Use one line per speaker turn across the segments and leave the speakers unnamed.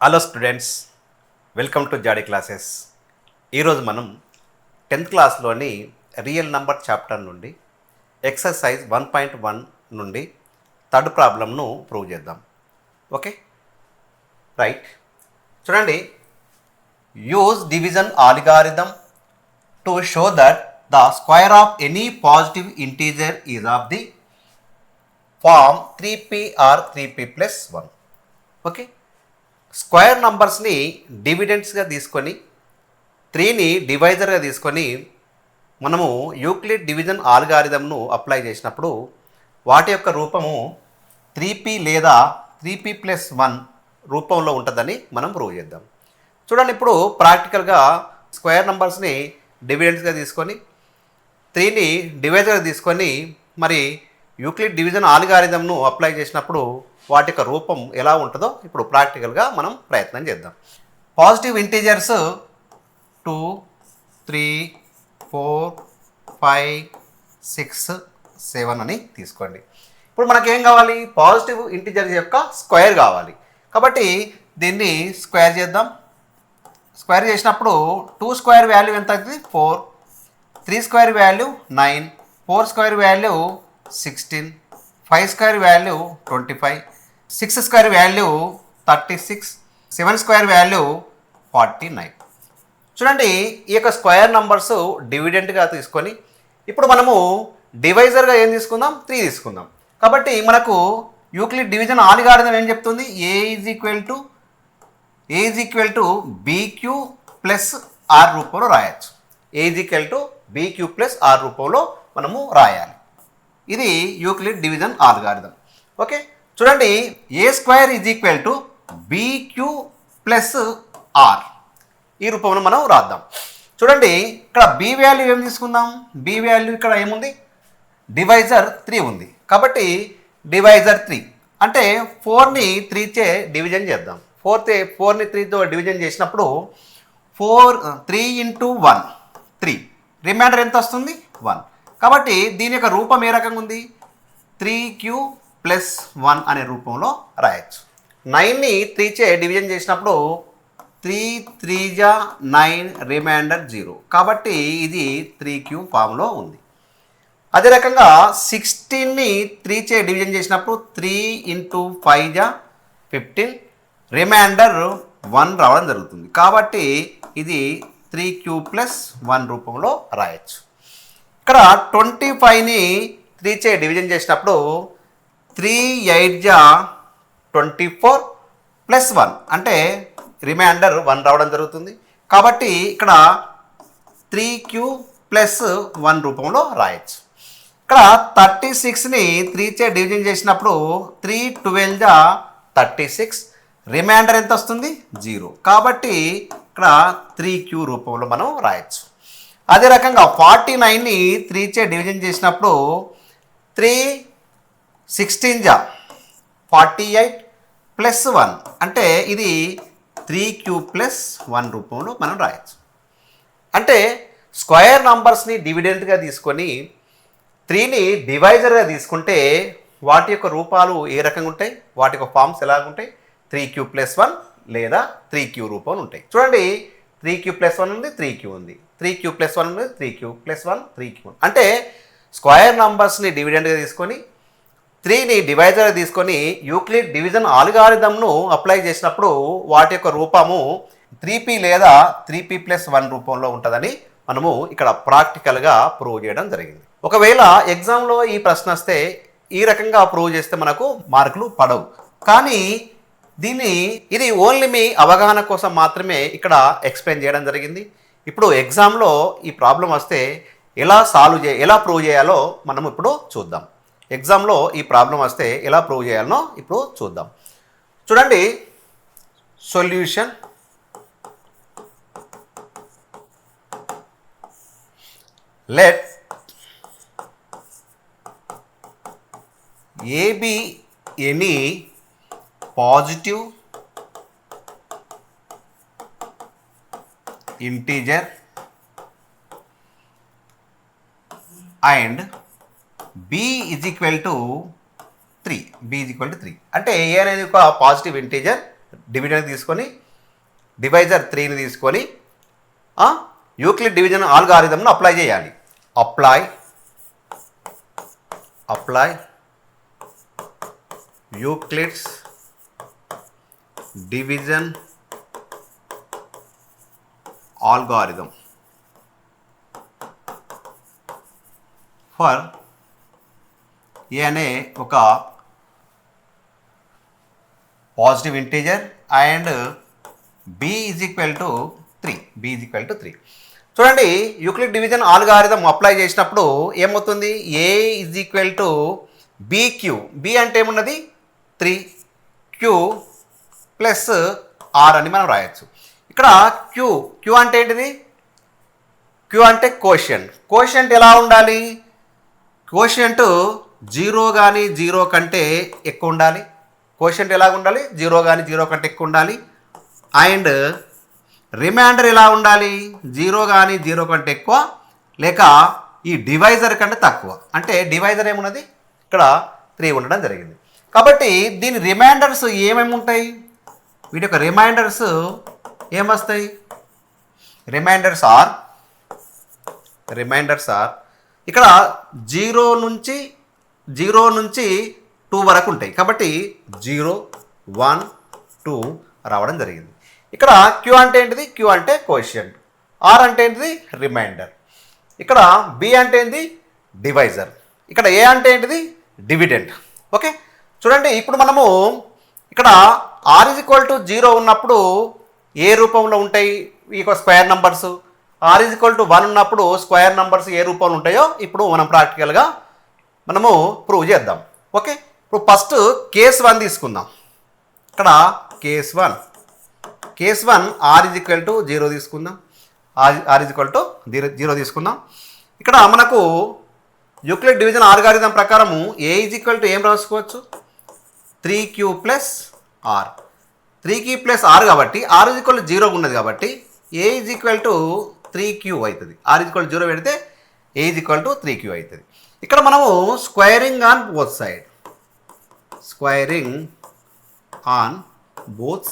Hello students, welcome to Jadi classes. ఈరోజు మనం 10th క్లాస్లోని రియల్ నంబర్ చాప్టర్ నుండి ఎక్సర్సైజ్ 1.1 నుండి థర్డ్ ప్రాబ్లంను ప్రూవ్ చేద్దాం. Okay, right. చూడండి, use division algorithm to show that the square of any positive integer is of the form 3p or 3p plus 1. Okay, square నంబర్స్ని డివిడెంట్స్గా తీసుకొని 3ని డివైజర్గా తీసుకొని మనము యూక్లిడ్ డివిజన్ ఆల్గారిథంను అప్లై చేసినప్పుడు వాటి యొక్క రూపము 3p లేదా 3p ప్లస్ 1 రూపంలో ఉంటుందని మనం ప్రూవ్ చేద్దాం. చూడండి, ఇప్పుడు ప్రాక్టికల్గా స్క్వేర్ నంబర్స్ని డివిడెంట్స్గా తీసుకొని 3ని డివైజర్గా తీసుకొని మరి యూక్లిడ్ డివిజన్ ఆల్గారిథంను అప్లై చేసినప్పుడు వాటి యొక్క రూపం ఎలా ఉంటుందో ఇప్పుడు ప్రాక్టికల్గా మనం ప్రయత్నం చేద్దాం. పాజిటివ్ ఇంటీజర్స్ 2, 3, 4, 5, 6, 7 అని తీసుకోండి. ఇప్పుడు మనకేం కావాలి? పాజిటివ్ ఇంటీజర్స్ యొక్క స్క్వేర్ కావాలి. కాబట్టి దీన్ని స్క్వేర్ చేద్దాం. స్క్వేర్ చేసినప్పుడు 2 స్క్వేర్ వాల్యూ ఎంత అవుతుంది? 4, 3 square value 9, 4 square value 16, 5 square value 25, 6 square value 36, 7 square value 49. చూడండి, ఈ యొక్క స్క్వేర్ నంబర్స్ డివిడెంట్గా తీసుకొని ఇప్పుడు మనము డివైజర్గా ఏం తీసుకుందాం? 3 తీసుకుందాం. కాబట్టి మనకు యూక్లిడ్ డివిజన్ ఆల్గారిథం ఏం చెప్తుంది? A is equal to bq plus r రూపంలో రాయొచ్చు. A is equal to bq plus r రూపంలో మనము రాయాలి. ఇది యూక్లిడ్ డివిజన్ ఆల్గారిథం. ఓకే, చూడండి, a square is equal to bq plus r ఈ రూపంలో మనం రాద్దాం. చూడండి, ఇక్కడ బి వాల్యూ ఏం తీసుకుందాం? బి వాల్యూ ఇక్కడ ఏముంది? డివైజర్ 3 ఉంది. కాబట్టి డివైజర్ 3 అంటే 4ని 3చే డివిజన్ చేద్దాం. 4ని 3తో డివిజన్ చేసినప్పుడు 3 ఇంటూ 1 3, రిమైండర్ ఎంత వస్తుంది? 1. కాబట్టి దీని యొక్క రూపం ఏ రకంగా ఉంది? 3q ప్లస్ 1 అనే రూపంలో రాయొచ్చు. 9ని 3చే డివిజన్ చేసినప్పుడు 3 3 జా 9, రిమైండర్ 0. కాబట్టి ఇది 3q ఫామ్లో ఉంది. అదే రకంగా 16ని 3చే డివిజన్ చేసినప్పుడు 3 ఇంటూ 5 జా 15, రిమైండర్ 1 రావడం జరుగుతుంది. కాబట్టి ఇది 3q ప్లస్ 1 రూపంలో రాయొచ్చు. ఇక్కడ 25ని 3చే డివిజన్ చేసినప్పుడు 3 8 జా 24 ప్లస్ 1 అంటే రిమైండర్ 1 రావడం జరుగుతుంది. కాబట్టి ఇక్కడ 3q ప్లస్ 1 రూపంలో రాయొచ్చు. ఇక్కడ 36ని 3చే డివిజన్ చేసినప్పుడు 3 12 జా 36, రిమైండర్ ఎంత వస్తుంది? 0. కాబట్టి ఇక్కడ 3q రూపంలో మనం రాయొచ్చు. అదే రకంగా 49ని 3చే డివిజన్ చేసినప్పుడు 3 16 జా 48 ప్లస్ 1 అంటే ఇది 3q ప్లస్ 1 రూపంలో మనం రాయొచ్చు. అంటే స్క్వేర్ నంబర్స్ని డివిడెంట్గా తీసుకొని 3ని డివైజర్గా తీసుకుంటే వాటి యొక్క రూపాలు ఏ రకంగా ఉంటాయి? వాటి యొక్క ఫామ్స్ ఎలాగుంటాయి? 3q ప్లస్ 1 లేదా 3q రూపంలో ఉంటాయి. చూడండి, 3q ప్లస్ 1 ఉంది, 3q ఉంది, 3q ప్లస్ 1 ఉంది, 3q ప్లస్ 1, 3q. అంటే స్క్వేర్ నంబర్స్ని డివిడెంట్గా తీసుకొని 3ని డివైజర్గా తీసుకొని యూక్లిడ్ డివిజన్ ఆల్గారిథంను అప్లై చేసినప్పుడు వాటి యొక్క రూపము 3p లేదా 3p ప్లస్ 1 రూపంలో ఉంటుందని మనము ఇక్కడ ప్రాక్టికల్గా ప్రూవ్ చేయడం జరిగింది. ఒకవేళ ఎగ్జామ్లో ఈ ప్రశ్న వస్తే ఈ రకంగా ప్రూవ్ చేస్తే మనకు మార్కులు పడవు. కానీ ఇది ఓన్లీ మీ అవగాహన కోసం మాత్రమే ఇక్కడ ఎక్స్ప్లెయిన్ చేయడం జరిగింది. ఇప్పుడు ఎగ్జామ్లో ఈ ప్రాబ్లం వస్తే ఎలా ప్రూవ్ చేయాలో మనం ఇప్పుడు చూద్దాం. ఎగ్జామ్లో ఈ ప్రాబ్లం వస్తే ఎలా ప్రూవ్ చేయాలనో ఇప్పుడు చూద్దాం. చూడండి, solution. Let A be any positive integer and b is equal to 3. అంటే ఏ అనేది ఒక పాజిటివ్ ఇంటీజర్, డివిజన్ తీసుకొని డివైజర్ 3ని తీసుకొని యూక్లిడ్ డివిజన్ ఆల్గారిథంను అప్లై చేయాలి. Apply Euclid's division algorithm for a అనే ఒక positive integer and b is equal to 3. చూడండి, Euclid division algorithm apply చేసినప్పుడు ఏమవుతుంది? a is equal to bq. b అంటే ఏమున్నది? 3q ప్లస్ r అని మనం రాయొచ్చు. ఇక్కడ q అంటే ఏంటిది? q అంటే కోషియంట్ ఎలా ఉండాలి? కోషియంట్ 0 కానీ 0 కంటే ఎక్కువ ఉండాలి. కోషియంట్ ఎలాగ ఉండాలి? 0 కానీ 0 కంటే ఎక్కువ ఉండాలి. అండ్ రిమైండర్ ఎలా ఉండాలి? 0 కానీ 0 కంటే ఎక్కువ, లేక ఈ డివైజర్ కంటే తక్కువ. అంటే డివైజర్ ఏమున్నది? ఇక్కడ 3 ఉండడం జరిగింది. కాబట్టి దీని రిమైండర్స్ ఏమేమి ఉంటాయి? వీటి యొక్క రిమైండర్స్ ఏమొస్తాయి? రిమైండర్స్ ఆర్ ఇక్కడ 0 నుంచి 2 వరకు ఉంటాయి. కాబట్టి 0, 1, 2 రావడం జరిగింది. ఇక్కడ q అంటే ఏంటిది? q అంటే కోషియంట్, r అంటే ఏంటిది? రిమైండర్. ఇక్కడ b అంటే ఏంటిది? డివైజర్. ఇక్కడ a అంటే ఏంటిది? డివిడెంట్. ఓకే, చూడండి, ఇప్పుడు మనము ఇక్కడ r ఈజ్ ఈక్వల్ టు 0 ఉన్నప్పుడు ఏ రూపంలో ఉంటాయి ఈ square numbers? r is equal to 1 ఉన్నప్పుడు స్క్వేర్ నంబర్స్ ఏ రూపంలో ఉంటాయో ఇప్పుడు మనం ప్రాక్టికల్గా మనము ప్రూవ్ చేద్దాం. ఓకే, ఇప్పుడు ఫస్ట్ కేస్ 1 తీసుకుందాం. ఇక్కడ case 1 r is equal to 0 తీసుకుందాం. r ఈజ్ ఈక్వల్ టు 0 తీసుకుందాం. ఇక్కడ మనకు యూక్లిడ్ డివిజన్ ఆల్గారిథం ప్రకారము a ఈజ్ ఈక్వల్ టు ఏం రాసుకోవచ్చు? 3q plus r. 3q plus r కాబట్టి r ఈజ్ ఈక్వల్ టు 0 ఉన్నది కాబట్టి a is equal to 3q అవుతుంది. r ఈజ్ ఈక్వల్ టు 0 పెడితే a is equal to 3q అవుతుంది. ఇక్కడ మనము స్క్వేరింగ్ ఆన్ బోత్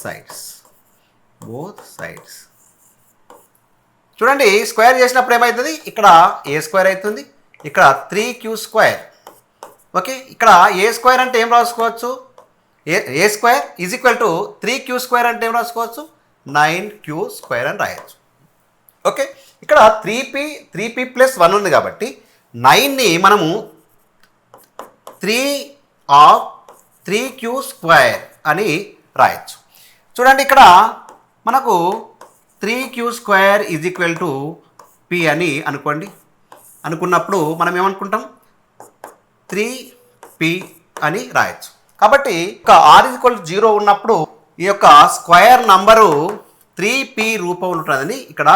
సైడ్స్ చూడండి, స్క్వేర్ చేసినప్పుడు ఏమవుతుంది? ఇక్కడ a స్క్వేర్ అవుతుంది, ఇక్కడ 3q². ఓకే, ఇక్కడ a స్క్వేర్ అంటే ఏం రాసుకోవచ్చు? a square is equal to 3q² అంటే ఏం రాసుకోవచ్చు? 9q² అని రాయొచ్చు. ఓకే, ఇక్కడ 3p ప్లస్ 1 ఉంది కాబట్టి 9ని మనము 3/3q² అని రాయొచ్చు. చూడండి, ఇక్కడ మనకు 3q² is equal to p అని అనుకున్నప్పుడు మనం ఏమనుకుంటాం? 3p అని రాయొచ్చు. కాబట్టి r ఈజ్ ఈక్వల్ టు 0 ఉన్నప్పుడు ఈ యొక్క స్క్వేర్ నంబరు 3p రూపంలో ఉంటుందని ఇక్కడ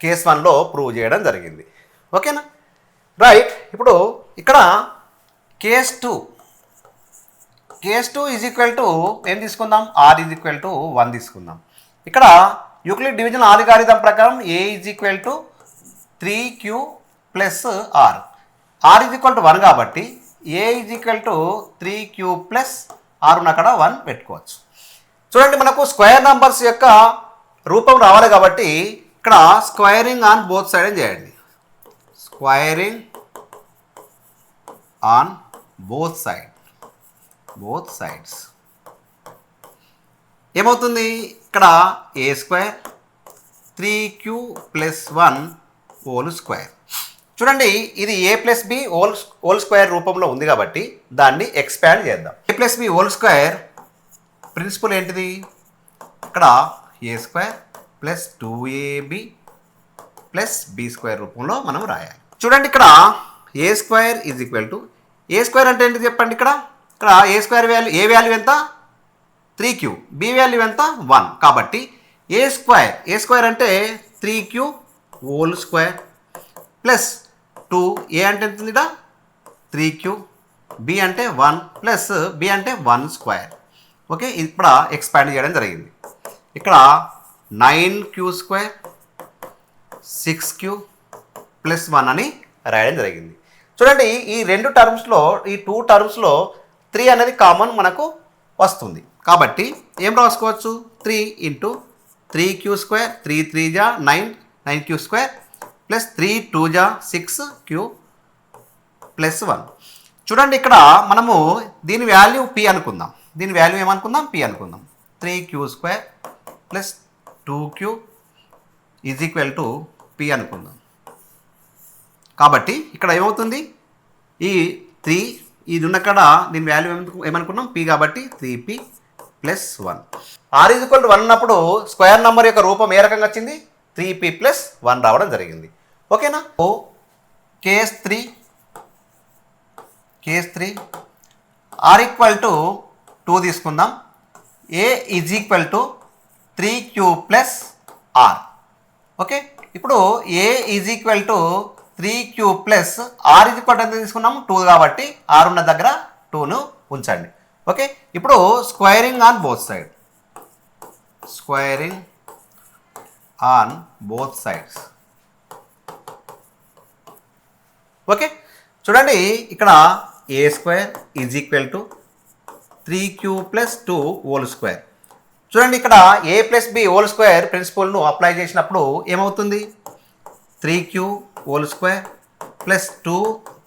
కేస్ 1లో ప్రూవ్ చేయడం జరిగింది. ఓకేనా, రైట్. ఇప్పుడు ఇక్కడ కేస్ 2 ఈజ్ ఈక్వల్ టు ఏం తీసుకుందాం? r ఈజ్ ఈక్వల్ టు 1 తీసుకుందాం. ఇక్కడ యూక్లిడ్ డివిజన్ ఆల్గారిథం ప్రకారం a is equal to 3q plus r. r is equal to 1 కాబట్టి a is equal to 3q plus r ఉన్న అక్కడ 1 పెట్టుకోవచ్చు. చూడండి, మనకు స్క్వేర్ నంబర్స్ యొక్క రూపం రావాలి కాబట్టి ఇక్కడ స్క్వేరింగ్ ఆన్ బోత్ సైడ్ అని చేయండి. స్క్వేరింగ్ ఆన్ బోత్ సైడ్స్ ఏమవుతుంది? ఇక్కడ a² 3q plus 1 whole square. చూడండి, ఇది a plus b whole square రూపంలో ఉంది కాబట్టి దాన్ని ఎక్స్పాండ్ చేద్దాం. a plus b whole square principle ఏంటిది? ఇక్కడ a² plus 2ab plus b² రూపంలో మనం రాయాలి. చూడండి, ఇక్కడ a² is equal to a² అంటే ఏంటి చెప్పండి? ఇక్కడ a² వాల్యూ, ఏ వాల్యూ ఎంత? 3q, b వాల్యూ ఎంత? 1. కాబట్టి a² అంటే 3q whole square plus 2, a అంటే ఎంత? 3q, b అంటే 1 ప్లస్ b అంటే 1². ఓకే, ఇప్పుడు ఎక్స్పాండ్ చేయడం జరిగింది. ఇక్కడ 9q² 6q ప్లస్ 1 అని రాయడం జరిగింది. చూడండి, ఈ 2 టర్మ్స్లో 3 అనేది కామన్ మనకు వస్తుంది కాబట్టి ఏం రాసుకోవచ్చు 3 ఇంటూ 3q² 3 3 జా 9 9q² ప్లస్ 3 2 జా 6q ప్లస్ 1. చూడండి ఇక్కడ మనము దీని వాల్యూ p అనుకుందాం. దీని వాల్యూ ఏమనుకుందాం p అనుకుందాం. 3q² plus 2q is equal to p అనుకుందాం. కాబట్టి ఇక్కడ ఏమవుతుంది ఈ 3 ఇది ఉన్నక్కడ దీని వాల్యూ ఏమనుకున్నాం p కాబట్టి 3p plus 1. r is equal to 1 ఉన్నప్పుడు స్క్వేర్ నెంబర్ యొక్క రూపం ఏ రకంగా వచ్చింది 3p ప్లస్ 1 రావడం జరిగింది. ఓకేనా. కేస్ 3 r ఈక్వల్ టు 2 తీసుకుందాం. a is equal to 3q plus r. Okay, ఇప్పుడు a is equal to 3q plus r is equal to ఎంత తీసుకున్నాము 2 కాబట్టి r ఉన్న దగ్గర 2ను ఉంచండి. ఓకే, ఇప్పుడు squaring on both side, squaring on both sides. Okay, చూడండి ఇక్కడ a² is equal to 3q plus 2 whole square. చూడండి ఇక్కడ a plus b whole square ప్రిన్సిపల్ను అప్లై చేసినప్పుడు ఏమవుతుంది 3q whole square plus 2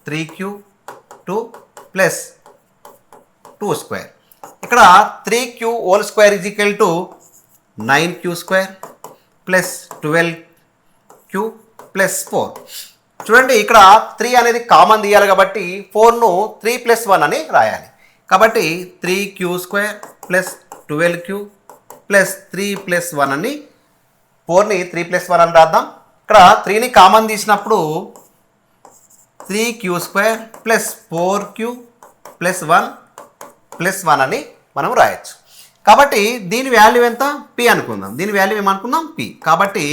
3q 2 plus 2 square. ఇక్కడ 3q whole square is equal to 9q² plus 12q plus 4. చూడండి ఇక్కడ 3 అనేది common తీయాలి కాబట్టి 4ను 3 ప్లస్ 1 అని రాయాలి. కాబట్టి 3q² plus 12q plus 3 plus 1 అని 4ని 3 ప్లస్ 1 అని రాద్దాం. ఇక్కడ 3ని కామన్ తీసినప్పుడు 3q² plus 4q plus 1 plus 1 అని మనం రాయొచ్చు. కాబట్టి దీని వాల్యూ ఎంత p అనుకుందాం. దీని వాల్యూ ఏమనుకుందాం p. కాబట్టి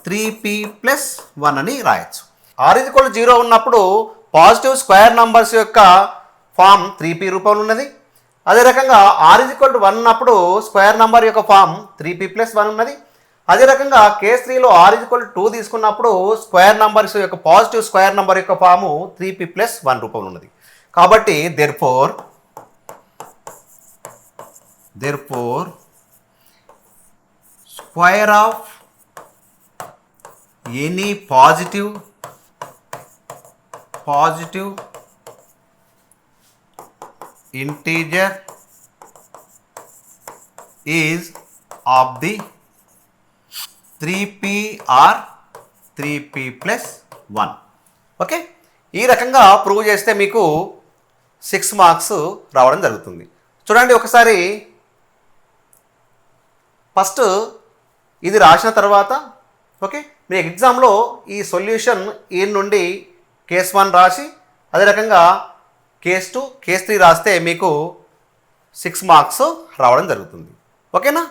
3p ప్లస్ 1 అని రాయొచ్చు. r ఈజ్ ఈక్వల్ టు 0 ఉన్నప్పుడు పాజిటివ్ స్క్వేర్ నంబర్స్ యొక్క ఫామ్ 3p రూపంలో ఉన్నది. అదే రకంగా r ఈజ్ ఈక్వల్ టు 1 ఉన్నప్పుడు స్క్వేర్ నంబర్ యొక్క ఫామ్ 3p ప్లస్ 1 ఉన్నది. అదే రకంగా కేస్ 3లో r ఈజ్ ఈక్వల్ టు 2 తీసుకున్నప్పుడు స్క్వేర్ నంబర్స్ యొక్క పాజిటివ్ స్క్వేర్ నంబర్ యొక్క ఫాము 3p ప్లస్ 1 రూపంలో ఉన్నది. కాబట్టి therefore square of any positive integer is of the 3p or 3p plus 1. Okay, ఈ రకంగా ప్రూవ్ చేస్తే మీకు 6 మార్క్స్ రావడం జరుగుతుంది. చూడండి ఒకసారి ఫస్ట్ ఇది రాసిన తర్వాత ఓకే మీ ఎగ్జామ్లో ఈ సొల్యూషన్ ఈ నుండి కేస్ 1 రాసి అదే రకంగా కేస్ 2 కేస్ 3 రాస్తే మీకు 6 మార్క్స్ రావడం జరుగుతుంది. ఓకేనా.